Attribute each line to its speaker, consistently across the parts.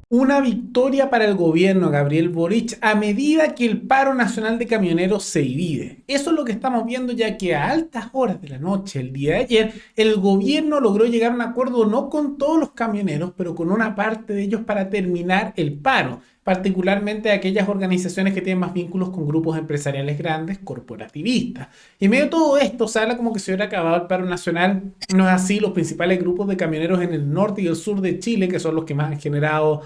Speaker 1: Una victoria para el gobierno Gabriel Boric a medida que el paro nacional de camioneros se divide. Eso es lo que estamos viendo, ya que a altas horas de la noche, el día de ayer, el gobierno logró llegar a un acuerdo no con todos los camioneros, pero con una parte de ellos para terminar el paro, particularmente aquellas organizaciones que tienen más vínculos con grupos empresariales grandes, corporativistas. Y en medio de todo esto se habla como que se hubiera acabado el paro nacional. No es así. Los principales grupos de camioneros en el norte y el sur de Chile, que son los que más han generado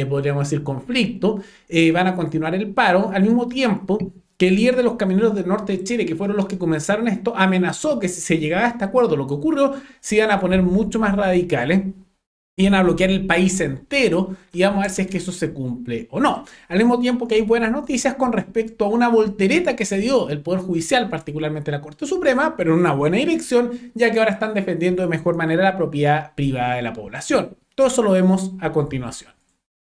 Speaker 1: podríamos decir, conflicto, van a continuar el paro, al mismo tiempo que el líder de los camioneros del norte de Chile, que fueron los que comenzaron esto, amenazó que si se llegaba a este acuerdo, lo que ocurrió, se iban a poner mucho más radicales, iban a bloquear el país entero y vamos a ver si es que eso se cumple o no. Al mismo tiempo que hay buenas noticias con respecto a una voltereta que se dio el Poder Judicial, particularmente la Corte Suprema, pero en una buena dirección, ya que ahora están defendiendo de mejor manera la propiedad privada de la población. Todo eso lo vemos a continuación.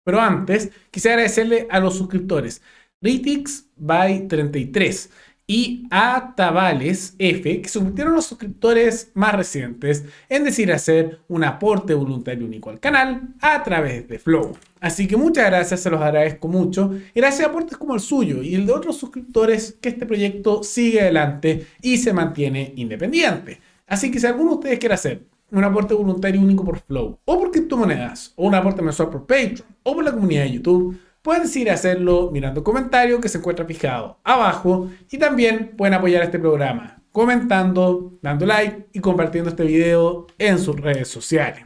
Speaker 1: Pero antes, quisiera agradecerle a los suscriptores Ritix by 33 y a Tabales F, que se convirtieron los suscriptores más recientes en decir hacer un aporte voluntario único al canal a través de Flow. Así que muchas gracias, se los agradezco mucho. Y gracias a aportes como el suyo y el de otros suscriptores, que este proyecto sigue adelante y se mantiene independiente. Así que si alguno de ustedes quiere hacer un aporte voluntario único por Flow, o por criptomonedas, o un aporte mensual por Patreon, o por la comunidad de YouTube, pueden decidir hacerlo mirando el comentario que se encuentra fijado abajo, y también pueden apoyar este programa comentando, dando like y compartiendo este video en sus redes sociales.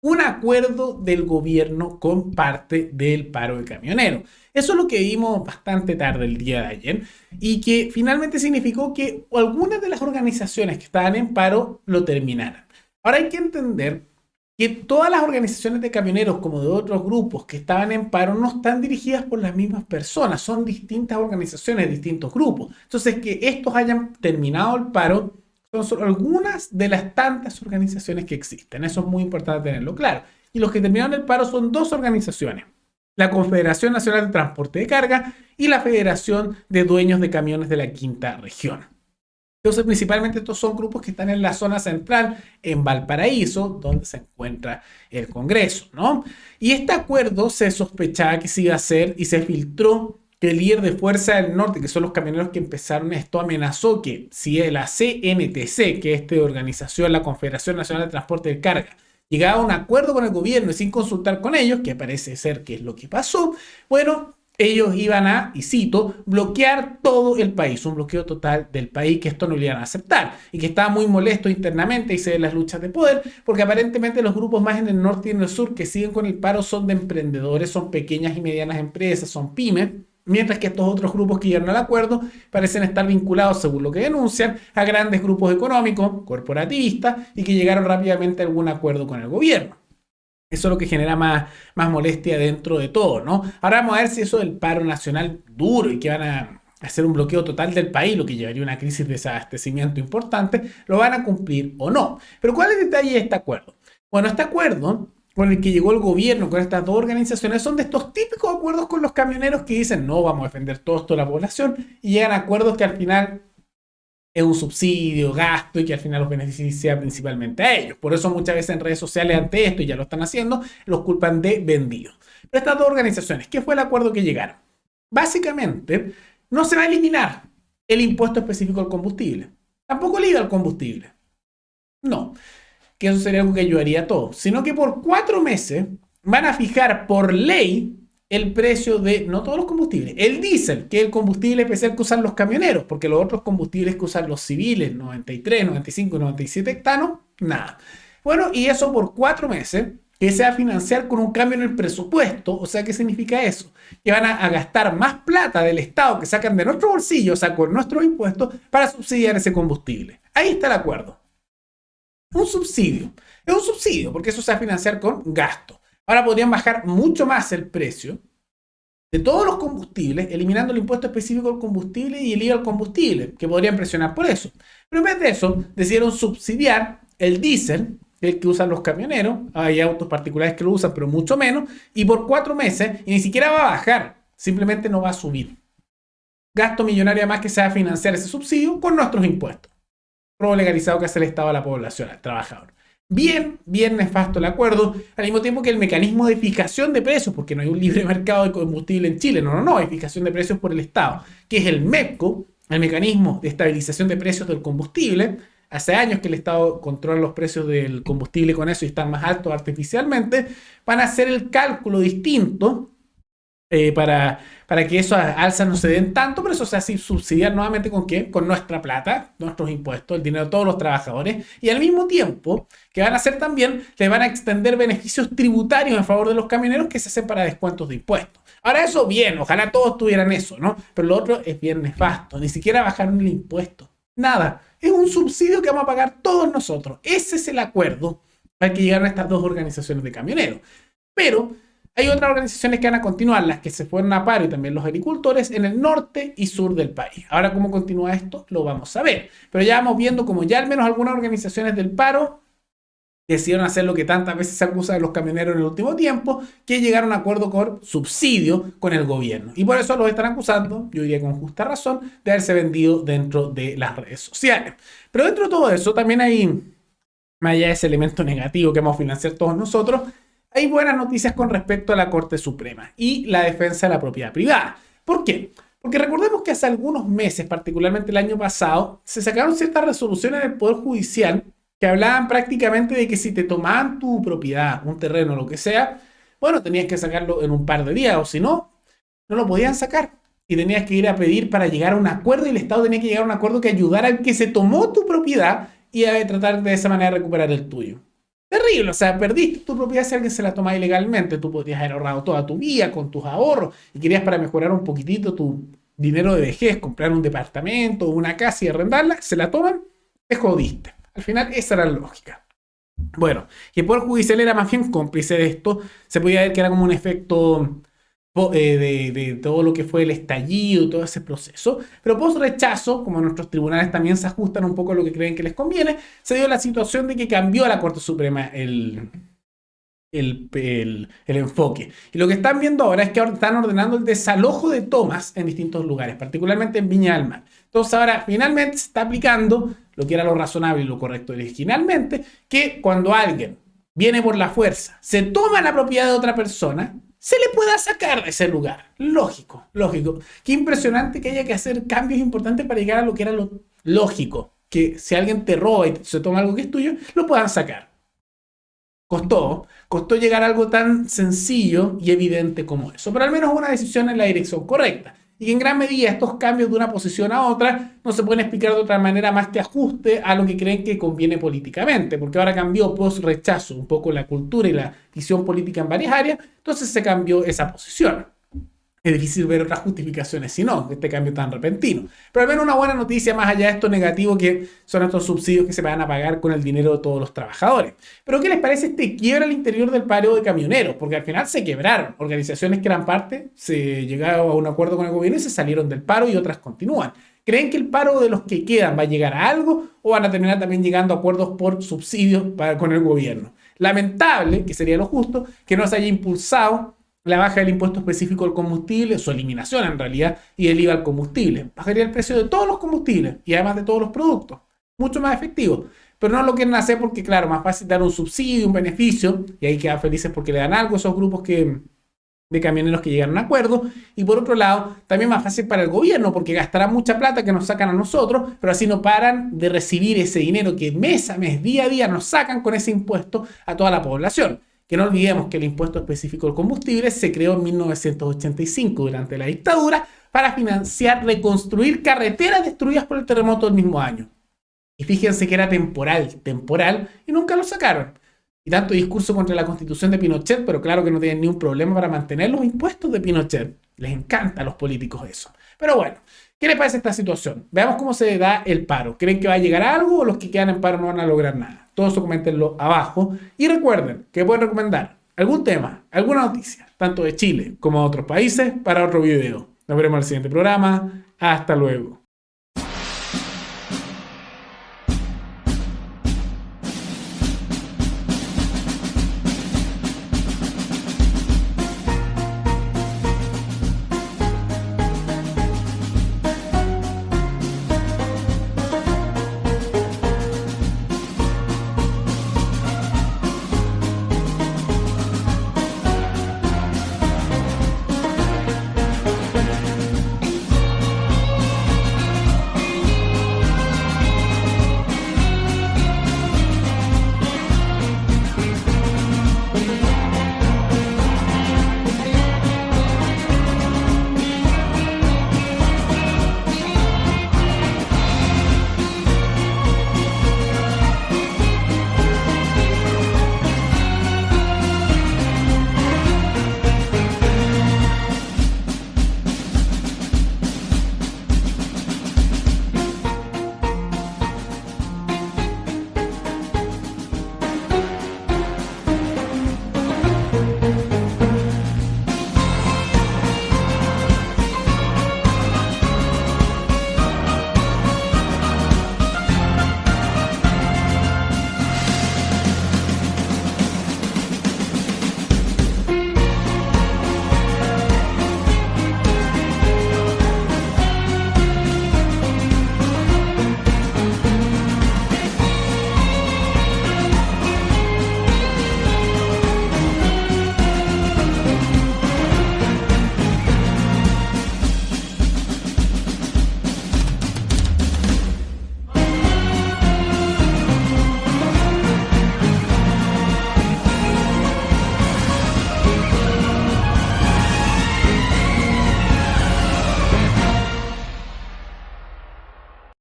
Speaker 1: Un acuerdo del gobierno con parte del paro de camioneros. Eso es lo que vimos bastante tarde el día de ayer y que finalmente significó que algunas de las organizaciones que estaban en paro lo terminaran. Ahora hay que entender que todas las organizaciones de camioneros, como de otros grupos que estaban en paro, no están dirigidas por las mismas personas, son distintas organizaciones, distintos grupos. Entonces, que estos hayan terminado el paro son solo algunas de las tantas organizaciones que existen. Eso es muy importante tenerlo claro. Y los que terminaron el paro son dos organizaciones: la Confederación Nacional de Transporte de Carga y la Federación de Dueños de Camiones de la Quinta Región. Entonces, principalmente estos son grupos que están en la zona central, en Valparaíso, donde se encuentra el Congreso, ¿no? Y este acuerdo se sospechaba que se iba a hacer y se filtró que el líder de Fuerza del Norte, que son los camioneros que empezaron esto, amenazó que si la CNTC, que es esta organización, la Confederación Nacional de Transporte de Carga, llegaba a un acuerdo con el gobierno y sin consultar con ellos, que parece ser que es lo que pasó, bueno, ellos iban a, y cito, bloquear todo el país, un bloqueo total del país, que esto no lo iban a aceptar y que estaba muy molesto internamente y se ven las luchas de poder, porque aparentemente los grupos más en el norte y en el sur que siguen con el paro son de emprendedores, son pequeñas y medianas empresas, son pymes, mientras que estos otros grupos que llegaron al acuerdo parecen estar vinculados, según lo que denuncian, a grandes grupos económicos, corporativistas, y que llegaron rápidamente a algún acuerdo con el gobierno. Eso es lo que genera más molestia dentro de todo, ¿no? Ahora vamos a ver si eso del paro nacional duro y que van a hacer un bloqueo total del país, lo que llevaría a una crisis de desabastecimiento importante, lo van a cumplir o no. Pero ¿cuál es el detalle de este acuerdo? Bueno, este acuerdo con el que llegó el gobierno con estas dos organizaciones son de estos típicos acuerdos con los camioneros que dicen no, vamos a defender todo esto de la población, y llegan a acuerdos que al final es un subsidio, gasto, y que al final los beneficia principalmente a ellos. Por eso muchas veces en redes sociales ante esto, y ya lo están haciendo, los culpan de vendidos. Pero estas dos organizaciones, ¿qué fue el acuerdo que llegaron? Básicamente, no se va a eliminar el impuesto específico al combustible. Tampoco el IVA al combustible. No, que eso sería algo que ayudaría a todos. Sino que por 4 meses van a fijar por ley el precio de, no todos los combustibles, el diésel, que es el combustible especial que usan los camioneros, porque los otros combustibles que usan los civiles, 93, 95, 97 hectanos, nada. Bueno, y eso por 4 meses, que se va a financiar con un cambio en el presupuesto. O sea, ¿qué significa eso? Que van a gastar más plata del Estado que sacan de nuestro bolsillo, o sea, con nuestros impuestos, para subsidiar ese combustible. Ahí está el acuerdo. Un subsidio. Es un subsidio, porque eso se va a financiar con gasto. Ahora podrían bajar mucho más el precio de todos los combustibles, eliminando el impuesto específico al combustible y el IVA al combustible, que podrían presionar por eso. Pero en vez de eso, decidieron subsidiar el diésel, el que usan los camioneros. Hay autos particulares que lo usan, pero mucho menos, y por 4 meses, y ni siquiera va a bajar, simplemente no va a subir. Gasto millonario más que se va a financiar ese subsidio con nuestros impuestos. Robo legalizado que hace el Estado a la población, al trabajador. bien nefasto el acuerdo, al mismo tiempo que el mecanismo de fijación de precios, porque no hay un libre mercado de combustible en Chile, no, hay fijación de precios por el Estado, que es el MEPCO, el mecanismo de estabilización de precios del combustible. Hace años que el Estado controla los precios del combustible con eso y están más altos artificialmente. Van a hacer el cálculo distinto para que esos alzas no se den tanto, pero eso se hace subsidiar nuevamente ¿con qué? Con nuestra plata, nuestros impuestos, el dinero de todos los trabajadores, y al mismo tiempo que van a hacer también, le van a extender beneficios tributarios en favor de los camioneros que se hacen para descuentos de impuestos. Ahora eso bien, ojalá todos tuvieran eso, ¿no? Pero lo otro es bien nefasto, ni siquiera bajaron el impuesto, nada, es un subsidio que vamos a pagar todos nosotros. Ese es el acuerdo al que llegaron estas dos organizaciones de camioneros. Pero hay otras organizaciones que van a continuar, las que se fueron a paro y también los agricultores en el norte y sur del país. Ahora, ¿cómo continúa esto? Lo vamos a ver. Pero ya vamos viendo como ya al menos algunas organizaciones del paro decidieron hacer lo que tantas veces se acusa de los camioneros en el último tiempo, que llegaron a un acuerdo con subsidio con el gobierno. Y por eso los están acusando, yo diría con justa razón, de haberse vendido dentro de las redes sociales. Pero dentro de todo eso también hay, más allá de ese elemento negativo que vamos a financiar todos nosotros, hay buenas noticias con respecto a la Corte Suprema y la defensa de la propiedad privada. ¿Por qué? Porque recordemos que hace algunos meses, particularmente el año pasado, se sacaron ciertas resoluciones del Poder Judicial que hablaban prácticamente de que si te tomaban tu propiedad, un terreno, lo que sea, bueno, tenías que sacarlo en un par de días, o si no, no lo podían sacar. Y tenías que ir a pedir para llegar a un acuerdo, y el Estado tenía que llegar a un acuerdo que ayudara al que se tomó tu propiedad y a tratar de esa manera de recuperar el tuyo. Terrible, o sea, perdiste tu propiedad si alguien se la toma ilegalmente. Tú podrías haber ahorrado toda tu vida con tus ahorros y querías para mejorar un poquitito tu dinero de vejez, comprar un departamento o una casa y arrendarla, se la toman, te jodiste. Al final esa era la lógica. Bueno, y el Poder Judicial era más bien cómplice de esto. Se podía ver que era como un efecto de todo lo que fue el estallido y todo ese proceso. Pero post rechazo, como nuestros tribunales también se ajustan un poco a lo que creen que les conviene, se dio la situación de que cambió a la Corte Suprema el enfoque. Y lo que están viendo ahora es que ahora están ordenando el desalojo de tomas en distintos lugares, particularmente en Viña del Mar. Entonces ahora finalmente se está aplicando lo que era lo razonable y lo correcto originalmente, que cuando alguien viene por la fuerza, se toma la propiedad de otra persona, se le pueda sacar de ese lugar. Lógico, lógico. Qué impresionante que haya que hacer cambios importantes para llegar a lo que era lo lógico. Que si alguien te roba y se toma algo que es tuyo, lo puedan sacar. Costó llegar a algo tan sencillo y evidente como eso. Pero al menos una decisión en la dirección correcta. Y que en gran medida estos cambios de una posición a otra no se pueden explicar de otra manera más que ajuste a lo que creen que conviene políticamente, porque ahora cambió post rechazo un poco la cultura y la visión política en varias áreas, entonces se cambió esa posición. Es difícil ver otras justificaciones si no, este cambio tan repentino. Pero al menos una buena noticia más allá de esto negativo que son estos subsidios que se van a pagar con el dinero de todos los trabajadores. Pero ¿qué les parece este quiebra al interior del paro de camioneros? Porque al final se quebraron. Organizaciones que eran parte, se llegaron a un acuerdo con el gobierno y se salieron del paro y otras continúan. ¿Creen que el paro de los que quedan va a llegar a algo o van a terminar también llegando a acuerdos por subsidios con el gobierno? Lamentable, que sería lo justo, que no se haya impulsado la baja del impuesto específico al combustible, su eliminación en realidad, y el IVA al combustible. Bajaría el precio de todos los combustibles y además de todos los productos. Mucho más efectivo. Pero no lo quieren hacer porque, claro, más fácil dar un subsidio, un beneficio, y ahí quedan felices porque le dan algo a esos grupos de camioneros que llegan a un acuerdo. Y por otro lado, también más fácil para el gobierno porque gastará mucha plata que nos sacan a nosotros, pero así no paran de recibir ese dinero que mes a mes, día a día, nos sacan con ese impuesto a toda la población. Que no olvidemos que el impuesto específico al combustible se creó en 1985 durante la dictadura para financiar reconstruir carreteras destruidas por el terremoto del mismo año. Y fíjense que era temporal, y nunca lo sacaron. Y tanto discurso contra la constitución de Pinochet, pero claro que no tienen ni un problema para mantener los impuestos de Pinochet. Les encanta a los políticos eso. Pero bueno, ¿qué les parece esta situación? Veamos cómo se da el paro. ¿Creen que va a llegar a algo o los que quedan en paro no van a lograr nada? Todo eso coméntenlo abajo. Y recuerden que pueden recomendar algún tema, alguna noticia, tanto de Chile como de otros países, para otro video. Nos veremos en el siguiente programa. Hasta luego.